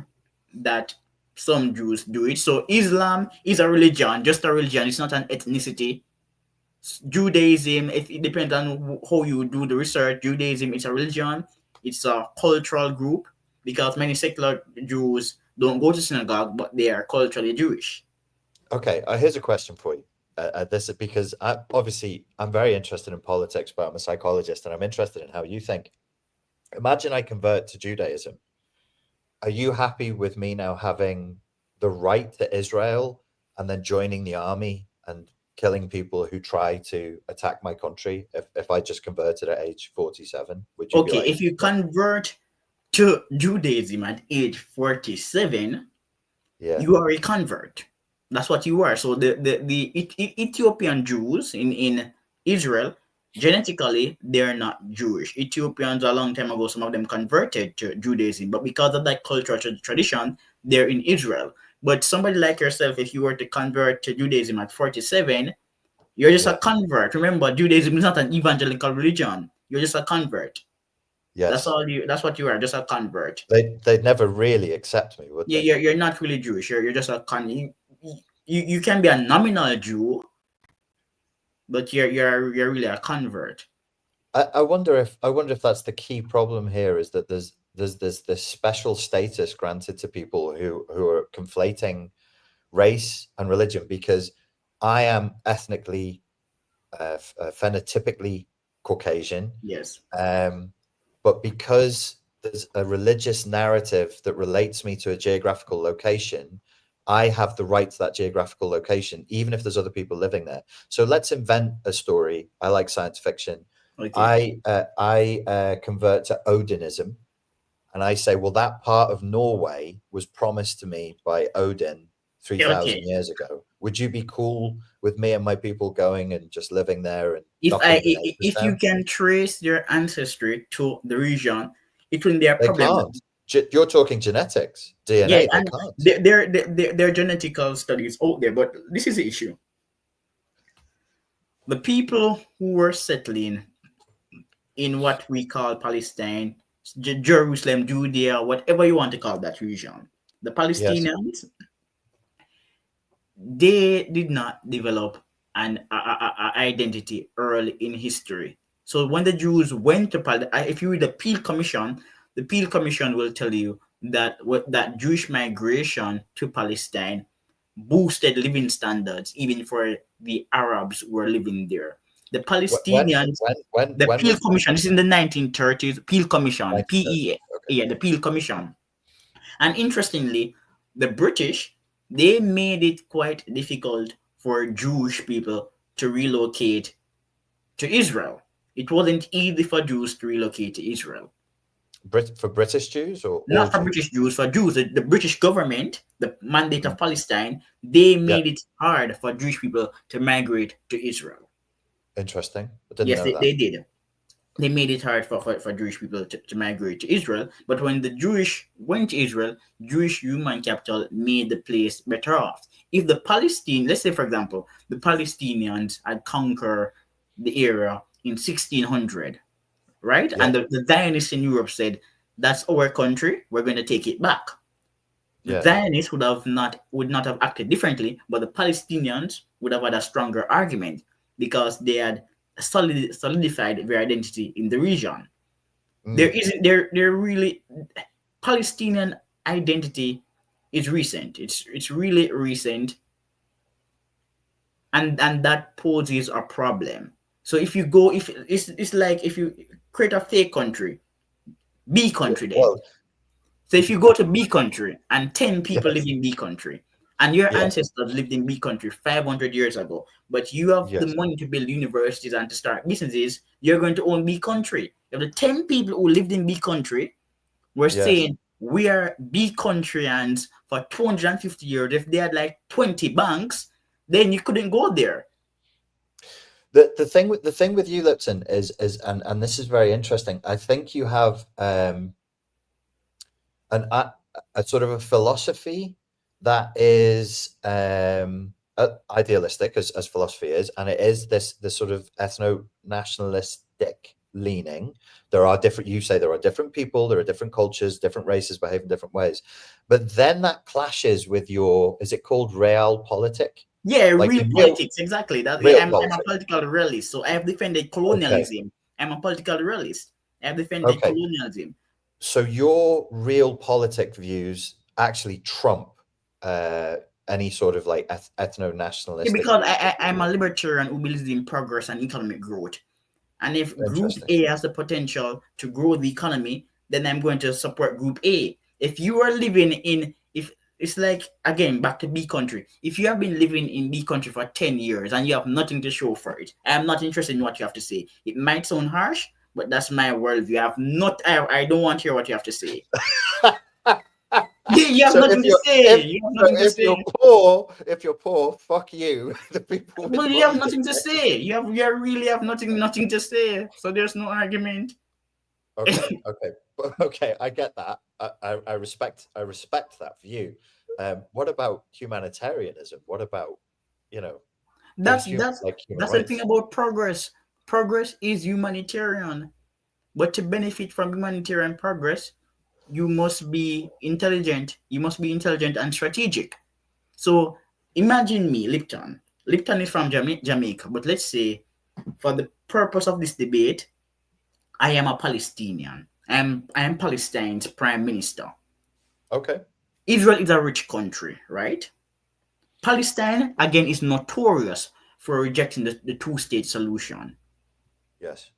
that some Jews do it. So Islam is a religion, just a religion. It's not an ethnicity. Judaism, it depends on how you do the research. Judaism is a religion. It's a cultural group because many secular Jews don't go to synagogue, but they are culturally Jewish. Okay, here's a question for you. This is because I'm very interested in politics, but I'm a psychologist and I'm interested in how you think. Imagine I convert to Judaism. Are you happy with me now having the right to Israel and then joining the army and killing people who try to attack my country if I just converted at age 47? Would you be Okay, like, if you convert to Judaism at age 47, yeah, you are a convert. That's what you are. So the Ethiopian Jews in Israel, genetically, they're not Jewish. Ethiopians, a long time ago, some of them converted to Judaism, but because of that cultural tradition, they're in Israel. But somebody like yourself, if you were to convert to Judaism at 47, you're just a yeah, convert. Remember, Judaism is not an evangelical religion. You're just a convert. That's yes. all you. That's what you are, just a convert. They'd never really accept me, would Yeah, they? you're not really Jewish. You're just a you can be a nominal Jew, but you're really a convert. I wonder if that's the key problem here, is that there's this special status granted to people who are conflating race and religion, because I am ethnically, phenotypically Caucasian, Yes. but because there's a religious narrative that relates me to a geographical location, I have the right to that geographical location, even if there's other people living there. So let's invent a story. I like science fiction. Okay. I convert to Odinism, and I say, well, that part of Norway was promised to me by Odin 3,000 Okay. years ago. Would you be cool with me and my people going and just living there and If knocking your neighbors if you down? can trace your ancestry to the region, it wouldn't be a They problem. can't. You're talking genetics, Yeah, DNA. They and can't. there are genetical studies out there, but this is the issue. The people who were settling in what we call Palestine, Jerusalem, Judea, whatever you want to call that region, the Yes. Palestinians, they did not develop an identity early in history. So when the Jews went to Palestine, if you read the Peel Commission will tell you that that Jewish migration to Palestine boosted living standards even for the Arabs who were living there. The When Palestinians, when when the when Peel was Commission, this is in the 1930s, Peel Commission, 1930s? Okay. Yeah, the Peel Commission. And interestingly, the British, they made it quite difficult for Jewish people to relocate to Israel. It wasn't easy for Jews to relocate to Israel. For British Jews or all Not for Jews? British Jews, for Jews. The British government, the mandate of Palestine, they Yeah, made it hard for Jewish people to migrate to Israel. interesting. I didn't Yes, know that. they did. They made it hard for Jewish people to migrate to Israel. But when the Jewish went to Israel, Jewish human capital made the place better off. If the Palestine, let's say for example, the Palestinians had conquered the area in 1600, right? Yeah, And the Zionists in Europe said, "That's our country. We're going to take it back." The yeah. Zionists would not have acted differently, but the Palestinians would have had a stronger argument because they had solidified their identity in the region. There Mm. isn't there really Palestinian identity is recent. It's really recent, and that poses a problem. So if you go, if it's like if you create a fake country, B country then. Well, So if you go to B country and 10 people live yes, in B country, and your yes, ancestors lived in B country 500 years ago, but you have the yes, money to build universities and to start businesses, you're going to own B country. If the 10 people who lived in B country were yes. saying we are B countryans for 250 years, if they had like 20 banks, then you couldn't go there. The thing with you, Lipton, is and this is very interesting. I think you have a sort of a philosophy that is idealistic, as philosophy is, and it is this sort of ethno nationalistic leaning. There are different, you say there are different people, there are different cultures, different races behave in different ways. But then that clashes with your, is it called realpolitik? Yeah, Like real in politics, exactly. real I'm a politics. political realist, so I have defended Okay. colonialism. I'm a political realist. I have defended Okay. colonialism. So your realpolitik views actually trump any sort of like Yeah, ethno-nationalistic because views. I'm a libertarian who believes in progress and economic growth. And if Group Interesting. A has the potential to grow the economy, then I'm going to support Group A. If you are living in, if it's like, again, back to B country, if you have been living in B country for 10 years and you have nothing to show for it, I'm not interested in what you have to say. It might sound harsh, but that's my worldview. I don't want to hear what you have to say. You have So nothing to say. You have nothing to if say. you're poor, fuck you. The people with Well, you have money get nothing to say. You really have nothing to say. So there's no argument. Okay, okay, I get that. I respect that view. What about humanitarianism? What about, you know, That's things that's like human that's the thing rights? about progress. Progress is humanitarian, but to benefit from humanitarian progress, you must be intelligent. You must be intelligent and strategic. So imagine me, Lipton. Lipton is from Jamaica, but let's say for the purpose of this debate, I am a Palestinian. I am Palestine's prime minister. Okay. Israel is a rich country, right? Palestine again is notorious for rejecting the two-state solution. Yes.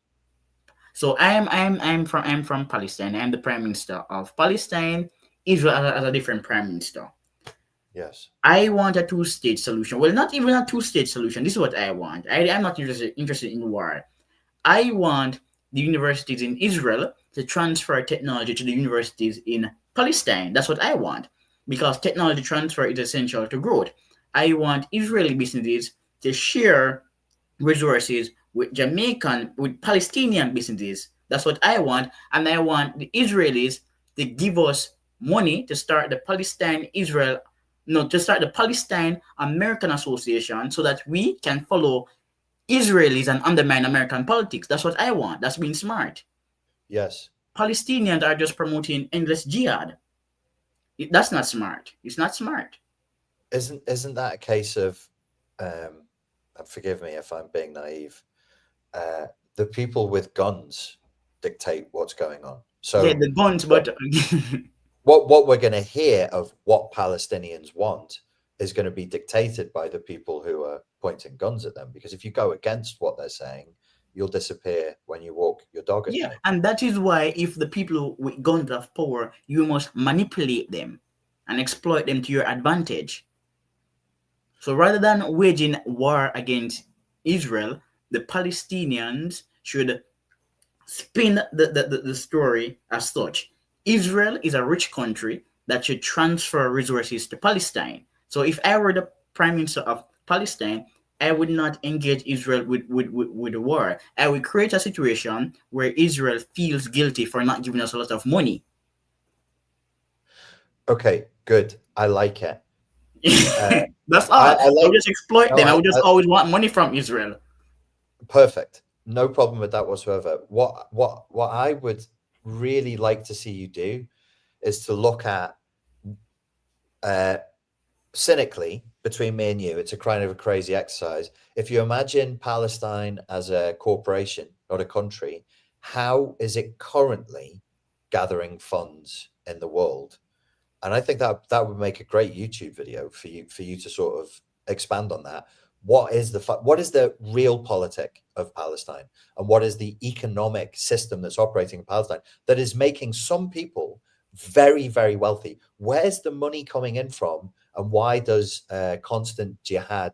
So I'm from Palestine. I'm the prime minister of Palestine. Israel has a different prime minister. Yes. I want a two-state solution. Well, not even a two-state solution. This is what I want. I'm not interested in war. I want the universities in Israel to transfer technology to the universities in Palestine. That's what I want because technology transfer is essential to growth. I want Israeli businesses to share resources with Palestinian businesses. That's what I want. And I want the Israelis to give us money to start the Palestine Israel, no, to start the Palestine American Association so that we can follow Israelis and undermine American politics. That's what I want. That's being smart. Yes. Palestinians are just promoting endless jihad. That's not smart. It's not smart. Isn't that a case of, and forgive me if I'm being naive, the people with guns dictate what's going on. Yeah, So the guns, what but what we're going to hear of what Palestinians want is going to be dictated by the people who are pointing guns at them. Because if you go against what they're saying, you'll disappear when you walk your dog, as yeah, you know. and that is why if the people with guns have power, you must manipulate them and exploit them to your advantage. So rather than waging war against Israel, the Palestinians should spin the story as such. Israel is a rich country that should transfer resources to Palestine. So if I were the prime minister of Palestine, I would not engage Israel with a war. I would create a situation where Israel feels guilty for not giving us a lot of money. Okay, good. I like it. That's I all. I would like just exploit no, them. I would just always want money from Israel. perfect. No problem with that whatsoever. What I would really like to see you do is to look at cynically, between me and you, it's a kind of a crazy exercise. If you imagine Palestine as a corporation, not a country, how is it currently gathering funds in the world? And I think that would make a great YouTube video for you to sort of expand on that. What is the realpolitik of Palestine, and what is the economic system that's operating in Palestine that is making some people very, very wealthy? Where's the money coming in from, and why does constant jihad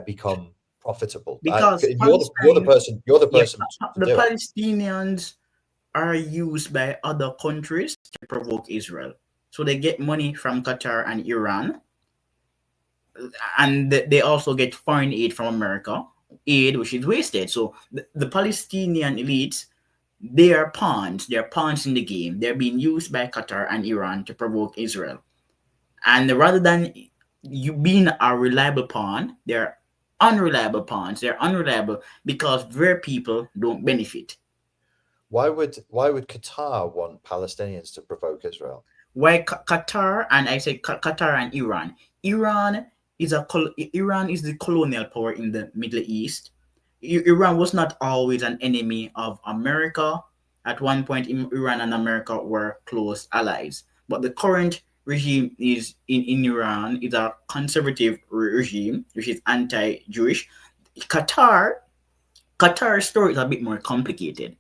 become profitable? Because You're the Palestine, person yeah, to the do it. Palestinians are used by other countries to provoke Israel. So they get money from Qatar and Iran, and they also get foreign aid from America, aid which is wasted. So the Palestinian elites, they are pawns. They're pawns in the game. They're being used by Qatar and Iran to provoke Israel. And rather than you being a reliable pawn, they're unreliable pawns. They're unreliable because their people don't benefit. Why would Qatar want Palestinians to provoke Israel? Why Qatar, and I say Qatar and Iran. Iran is the colonial power in the Middle East. Iran was not always an enemy of America. At one point, Iran and America were close allies. But the current regime is in Iran is a conservative regime, which is anti-Jewish. Qatar's story is a bit more complicated.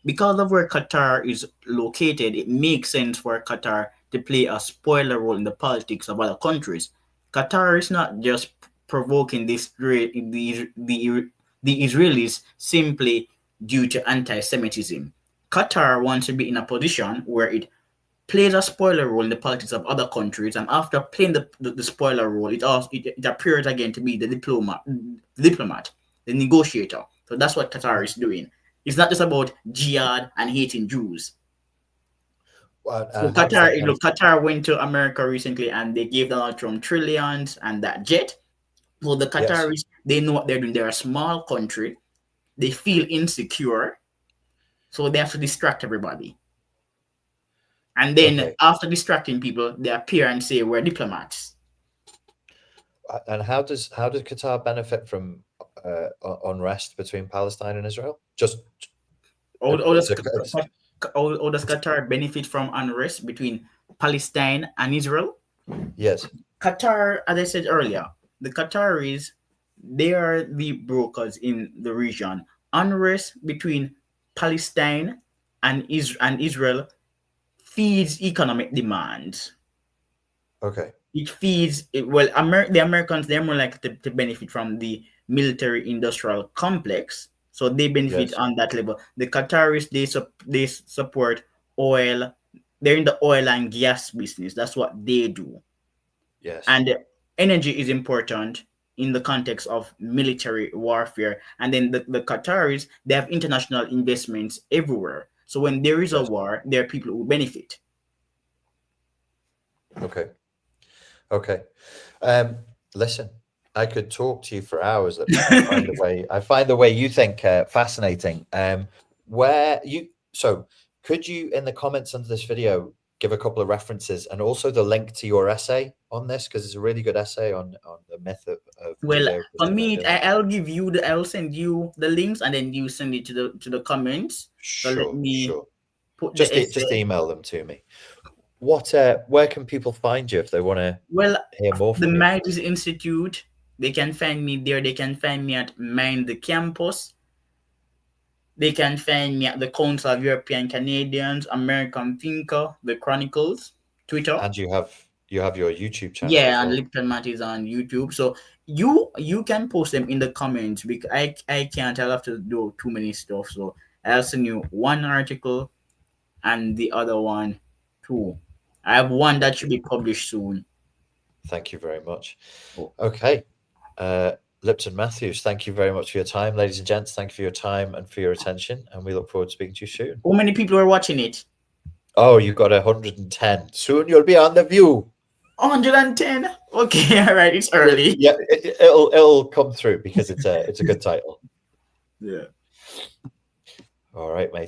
Because of where Qatar is located, it makes sense for Qatar to play a spoiler role in the politics of other countries. Qatar is not just provoking the Israelis simply due to anti-Semitism. Qatar wants to be in a position where it plays a spoiler role in the politics of other countries, and after playing the spoiler role, it appears again to be the diplomat, the negotiator. So that's what Qatar is doing. It's not just about jihad and hating Jews. So Qatar went to America recently and they gave Donald Trump trillions and that jet. So the Qataris, they know what they're doing. They're a small country. They feel insecure. So they have to distract everybody. And then after distracting people, they appear and say, we're diplomats. And how does Qatar benefit from unrest between Palestine and Israel? How does Qatar benefit from unrest between Palestine and Israel? Yes. Qatar, as I said earlier, the Qataris, they are the brokers in the region. Unrest between Palestine and Israel feeds economic demands. Okay. It feeds the Americans, they're more likely to benefit from the military industrial complex, so they benefit on that level. The Qataris, they support oil. They're in the oil and gas business. That's what they do. Yes. And energy is important in the context of military warfare. And then the Qataris, they have international investments everywhere. So when there is a war, there are people who benefit. Okay. Listen, I could talk to you for hours. I find the way you think fascinating. Could you, in the comments under this video, give a couple of references and also the link to your essay on this, because it's a really good essay on the myth of for me, I'll send you the links and then you send it to the comments. Sure. So let me put just email them to me. Where can people find you if they want to hear more from the you? Mathews Institute, they can find me there. They can find me at Mind the Campus. They can find me at the Council of European Canadians, American Thinker, The Chronicles, Twitter. And you have your YouTube channel. Yeah, and Lipton Mathews on YouTube. So you can post them in the comments, because I can't. I'll have to do too many stuff. So I'll send you one article and the other one too. I have one that should be published soon. Thank you very much. Okay. Lipton Mathews, thank you very much for your time. Ladies and gents, thank you for your time and for your attention. And we look forward to speaking to you soon. How many people are watching it? Oh, you've got 110. Soon you'll be on The View. 110? Okay, all right. It's early. Yeah, it'll come through because it's a good title. Yeah. All right, mate.